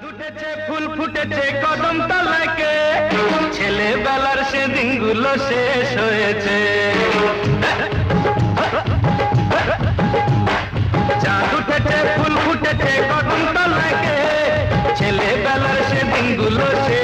উঠেছে ফুল ফুটেছে কদম তলাকে, ছেলেবেলার সে দিনগুলো শেষ হয়েছে। চাঁদ উঠেছে ফুল ফুটেছে কদম তলাকে, ছেলেবেলার সে দিনগুলো শেষ